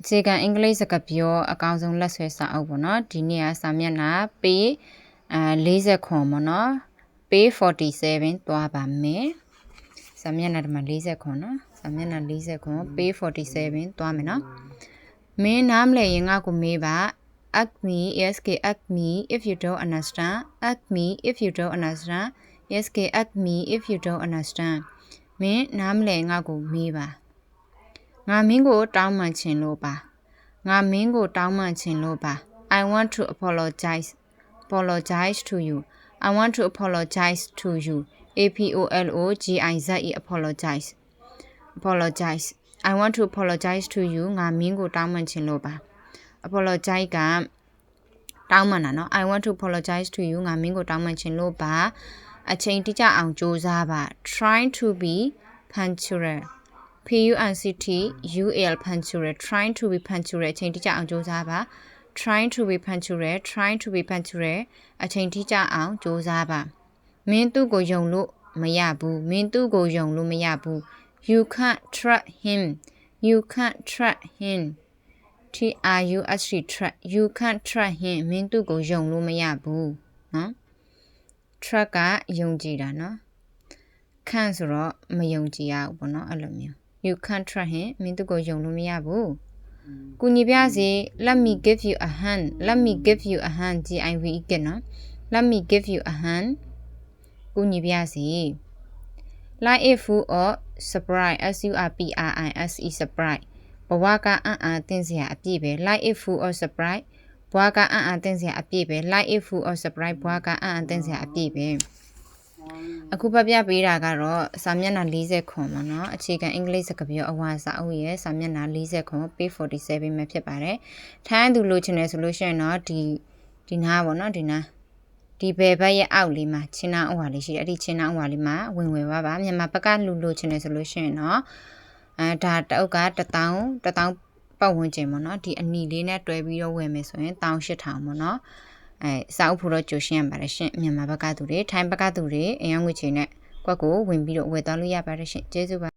အခြေခံအင်္ဂလိပ်စကားပြောအကောင်းဆုံးလက်ဆွဲစာအုပ်ပေါ့နော်ဒီနေ့ကစာမျက်နှာပေ40ခွန်ပေါ့နော်ပေ47သွားပါမယ်စာမျက်နှာဒီမှာ40ခွန်နော်စာမျက်နှာ40ခွန်ပေ47သွားမယ်နော်မင်းနားမလဲရင်ငါ့ကိုမေးပါ ask me ask me if you don't understand ask me if you don't understand ask me if you don't understand မင်းနားမလဲငါ့ကိုမေးပါငါမင်းကိုတောင်းပန်ချင်လို့ပါငါမင်းကိုတောင်းပန်ချင်လို့ပါ I want to apologize to you I want to apologize to you apologize apologize I want to apologize to you ငါမင်းကိုတောင်းပန်ချင်လို့ပါ apologize ကတောင်းပန်တာနော် I want to apologize to you ငါမင်းကိုတောင်းပန်ချင်လို့ပါအချိန်တိကျအောင်ကြိုးစားပါ trying to be punctual punctual trying to be punctual အချိန်တိကျအောင်ကြိုးစားပါ trying to be punctual အချိန်တိကျအောင်ကြိုးစားပါမင်းသူ့ကိုယုံလို့မရဘူးမင်းသူ့ကိုယုံလို့မရဘူး you can't trust him trust you can't trust him မင်းသူ့ကိုယုံလို့မရဘူးနော် trust ကယုံကြည်တာနော် can't ဆိုတော့မယုံကြည်ရဘူးပေါ့နော်အဲ့လိုမျိုးYou can't trust him မင်းသူကိုယုံလို့မရဘူးကူညီပြစေ Let me give you a hand give ကနော် Let me give you a hand ကူညီပြစေ Like it full of surprise surprise ဘဝကအံ့အားသင့်စရာအပြည့်ပဲ Like it full of surprise ဘဝကအံ့အားသင့်စရာအပြည့်ပဲ Like it full of surprise ဘဝကအံ့အားသင့်စရာအပြည့်ပဲအခုဖတ်ပြပေးတာကတော့စာမျက်နှာ40ခွန်ပေါ့နော်အခြေခံအင်္ဂလိပ်စကားပြောအဝါစာအုပ်ရဲ့စာမျက်နှာ40ခွန် page 47ပဲဖြစ်ပါတယ်ထိုင်းသူလိုချင်တယ်ဆိုလို့ရှိရင်တော့ဒီနားပေါ့နော်ဒီနားဒီဘယ်ဘက်ရဲ့အောက်လေးမှာချင်းနာအဝါလေးရှိတယ်အဲ့ဒီချင်းနာအဝါလေးမှာဝင်ဝယ်ပါမြန်မာဘက်ကလူလိုချင်တယ်ဆိုလို့ရှိရင်တော့ဒါတအုပ်က1000ပတ်ဝန်းကျင်ပေါ့နော်ဒီအနီလေးနဲ့တွဲပြီးတော့ဝယ်မယ်ဆိုရင်18000ပေါ့နော်စာအုပ်ဖို့တော့ကြိုရှင်းရပါတယ်ရှင်မြန်မာဘက်ကသူတွေထိုင်းဘက်ကသူတွေအရင်ငွေချေနဲ့ကွက်ကိုဝင်ပြီးတော့ဝယ်သွားလို့ရပါတယ်ရှင်ကျေးဇူးပါ